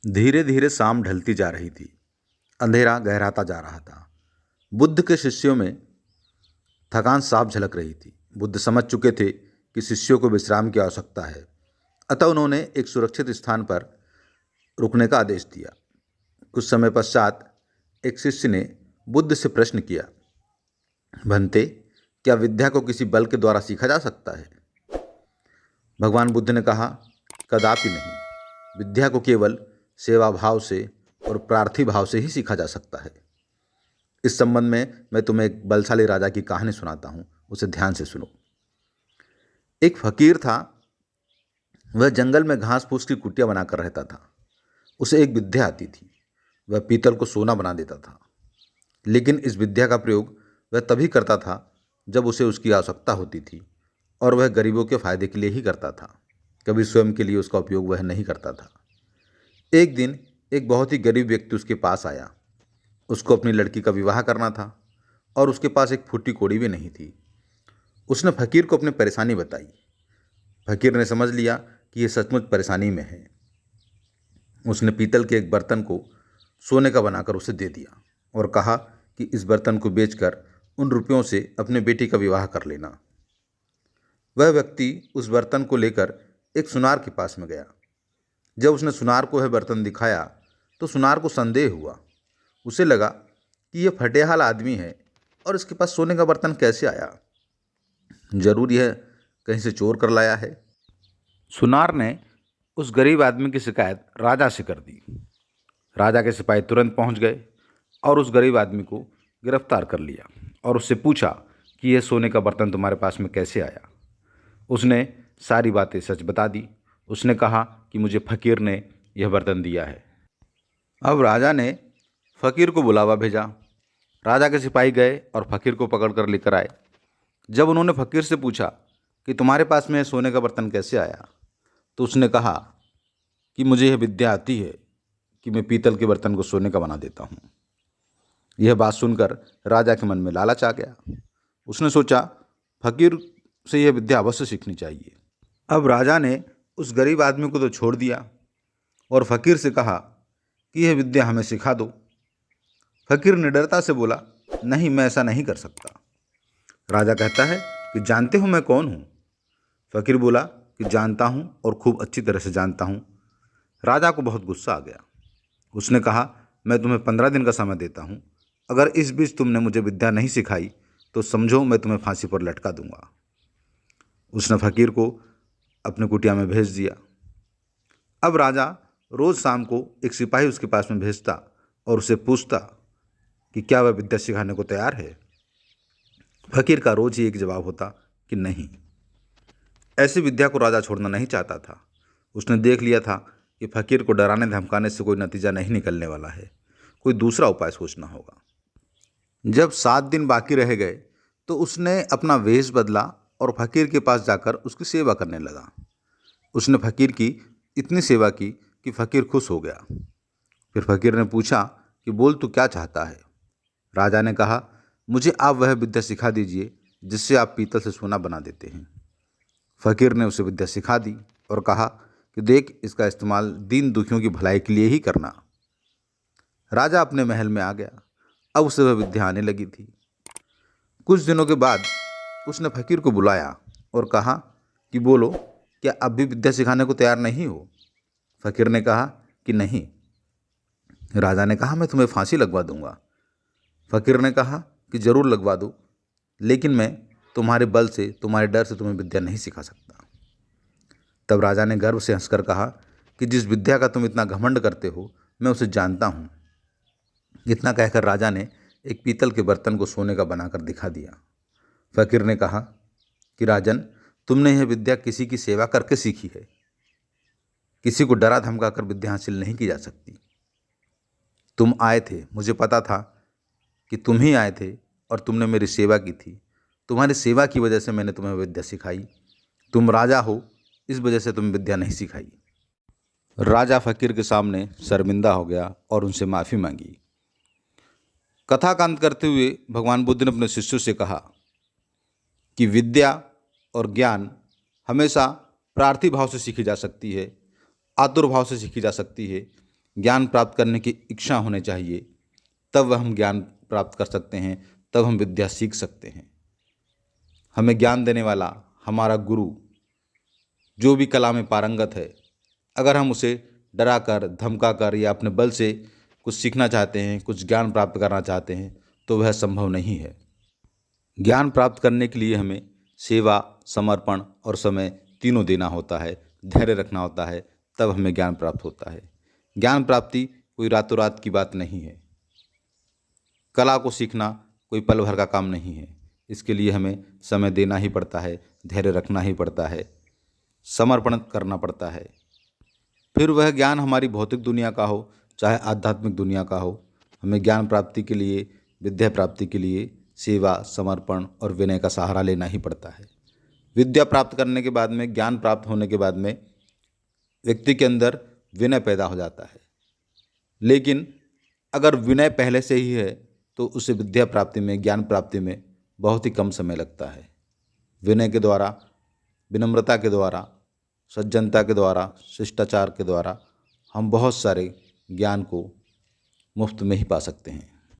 धीरे धीरे शाम ढलती जा रही थी। अंधेरा गहराता जा रहा था। बुद्ध के शिष्यों में थकान साफ झलक रही थी। बुद्ध समझ चुके थे कि शिष्यों को विश्राम की आवश्यकता है, अतः उन्होंने एक सुरक्षित स्थान पर रुकने का आदेश दिया। कुछ समय पश्चात एक शिष्य ने बुद्ध से प्रश्न किया, भंते, क्या विद्या को किसी बल के द्वारा सीखा जा सकता है? भगवान बुद्ध ने कहा, कदापि नहीं। विद्या को केवल सेवा भाव से और प्रार्थी भाव से ही सीखा जा सकता है। इस संबंध में मैं तुम्हें एक बलशाली राजा की कहानी सुनाता हूँ, उसे ध्यान से सुनो। एक फकीर था। वह जंगल में घास फूस की कुटिया बनाकर रहता था। उसे एक विद्या आती थी। वह पीतल को सोना बना देता था। लेकिन इस विद्या का प्रयोग वह तभी करता था जब उसे उसकी आवश्यकता होती थी, और वह गरीबों के फायदे के लिए ही करता था। कभी स्वयं के लिए उसका उपयोग वह नहीं करता था। एक दिन एक बहुत ही गरीब व्यक्ति उसके पास आया। उसको अपनी लड़की का विवाह करना था और उसके पास एक फूटी कौड़ी भी नहीं थी। उसने फकीर को अपनी परेशानी बताई। फकीर ने समझ लिया कि यह सचमुच परेशानी में है। उसने पीतल के एक बर्तन को सोने का बनाकर उसे दे दिया और कहा कि इस बर्तन को बेचकर उन रुपयों से अपने बेटी का विवाह कर लेना। वह व्यक्ति उस बर्तन को लेकर एक सुनार के पास में गया। जब उसने सुनार को वह बर्तन दिखाया तो सुनार को संदेह हुआ। उसे लगा कि यह फटेहाल आदमी है और इसके पास सोने का बर्तन कैसे आया। जरूर यह कहीं से चोर कर लाया है। सुनार ने उस गरीब आदमी की शिकायत राजा से कर दी। राजा के सिपाही तुरंत पहुंच गए और उस गरीब आदमी को गिरफ्तार कर लिया और उससे पूछा कि यह सोने का बर्तन तुम्हारे पास में कैसे आया। उसने सारी बातें सच बता दी। उसने कहा कि मुझे फकीर ने यह बर्तन दिया है। अब राजा ने फकीर को बुलावा भेजा। राजा के सिपाही गए और फकीर को पकड़ कर लेकर आए। जब उन्होंने फकीर से पूछा कि तुम्हारे पास में सोने का बर्तन कैसे आया, तो उसने कहा कि मुझे यह विद्या आती है कि मैं पीतल के बर्तन को सोने का बना देता हूँ। यह बात सुनकर राजा के मन में लालच आ गया। उसने सोचा, फकीर से यह विद्या अवश्य सीखनी चाहिए। अब राजा ने उस गरीब आदमी को तो छोड़ दिया और फकीर से कहा कि यह विद्या हमें सिखा दो। फकीर निडरता से बोला, नहीं, मैं ऐसा नहीं कर सकता। राजा कहता है कि जानते हो मैं कौन हूँ? फकीर बोला कि जानता हूँ और खूब अच्छी तरह से जानता हूँ। राजा को बहुत गुस्सा आ गया। उसने कहा, मैं तुम्हें 15 दिन का समय देता हूँ। अगर इस बीच तुमने मुझे विद्या नहीं सिखाई तो समझो मैं तुम्हें फांसी पर लटका दूंगा। उसने फकीर को अपने कुटिया में भेज दिया। अब राजा रोज शाम को एक सिपाही उसके पास में भेजता और उसे पूछता कि क्या वह विद्या सिखाने को तैयार है। फकीर का रोज ही एक जवाब होता कि नहीं। ऐसी विद्या को राजा छोड़ना नहीं चाहता था। उसने देख लिया था कि फकीर को डराने धमकाने से कोई नतीजा नहीं निकलने वाला है। कोई दूसरा उपाय सोचना होगा। जब 7 दिन बाकी रह गए तो उसने अपना वेश बदला और फकीर के पास जाकर उसकी सेवा करने लगा। उसने फकीर की इतनी सेवा की कि फकीर खुश हो गया। फिर फकीर ने पूछा कि बोल, तू क्या चाहता है? राजा ने कहा, मुझे आप वह विद्या सिखा दीजिए जिससे आप पीतल से सोना बना देते हैं। फकीर ने उसे विद्या सिखा दी और कहा कि देख, इसका इस्तेमाल दीन दुखियों की भलाई के लिए ही करना। राजा अपने महल में आ गया। अब उसे वह विद्या आने लगी थी। कुछ दिनों के बाद उसने फकीर को बुलाया और कहा कि बोलो, क्या अब भी विद्या सिखाने को तैयार नहीं हो? फकीर ने कहा कि नहीं। राजा ने कहा, मैं तुम्हें फांसी लगवा दूंगा। फकीर ने कहा कि जरूर लगवा दो, लेकिन मैं तुम्हारे बल से, तुम्हारे डर से तुम्हें विद्या नहीं सिखा सकता। तब राजा ने गर्व से हंसकर कहा कि जिस विद्या का तुम इतना घमंड करते हो, मैं उसे जानता हूँ। इतना कहकर राजा ने एक पीतल के बर्तन को सोने का बनाकर दिखा दिया। फकीर ने कहा कि राजन, तुमने यह विद्या किसी की सेवा करके सीखी है। किसी को डरा धमका कर विद्या हासिल नहीं की जा सकती। तुम आए थे, मुझे पता था कि तुम ही आए थे और तुमने मेरी सेवा की थी। तुम्हारी सेवा की वजह से मैंने तुम्हें विद्या सिखाई। तुम राजा हो, इस वजह से तुम्हें विद्या नहीं सिखाई। राजा फकीर के सामने शर्मिंदा हो गया और उनसे माफ़ी मांगी। कथा का अंत करते हुए भगवान बुद्ध ने अपने शिष्यों से कहा कि विद्या और ज्ञान हमेशा प्रार्थी भाव से सीखी जा सकती है, आतुर भाव से सीखी जा सकती है। ज्ञान प्राप्त करने की इच्छा होनी चाहिए, तब हम ज्ञान प्राप्त कर सकते हैं, तब हम विद्या सीख सकते हैं। हमें ज्ञान देने वाला हमारा गुरु जो भी कला में पारंगत है, अगर हम उसे डरा कर, धमका कर या अपने बल से कुछ सीखना चाहते हैं, कुछ ज्ञान प्राप्त करना चाहते हैं, तो वह संभव नहीं है। ज्ञान प्राप्त करने के लिए हमें सेवा, समर्पण और समय तीनों देना होता है, धैर्य रखना होता है, तब हमें ज्ञान प्राप्त होता है। ज्ञान प्राप्ति कोई रातों रात की बात नहीं है। कला को सीखना कोई पल भर का काम नहीं है। इसके लिए हमें समय देना ही पड़ता है, धैर्य रखना ही पड़ता है, समर्पण करना पड़ता है। फिर वह ज्ञान हमारी भौतिक दुनिया का हो, चाहे आध्यात्मिक दुनिया का हो, हमें ज्ञान प्राप्ति के लिए, विद्या प्राप्ति के लिए सेवा, समर्पण और विनय का सहारा लेना ही पड़ता है। विद्या प्राप्त करने के बाद में, ज्ञान प्राप्त होने के बाद में व्यक्ति के अंदर विनय पैदा हो जाता है। लेकिन अगर विनय पहले से ही है तो उसे विद्या प्राप्ति में, ज्ञान प्राप्ति में बहुत ही कम समय लगता है। विनय के द्वारा, विनम्रता के द्वारा, सज्जनता के द्वारा, शिष्टाचार के द्वारा हम बहुत सारे ज्ञान को मुफ्त में ही पा सकते हैं।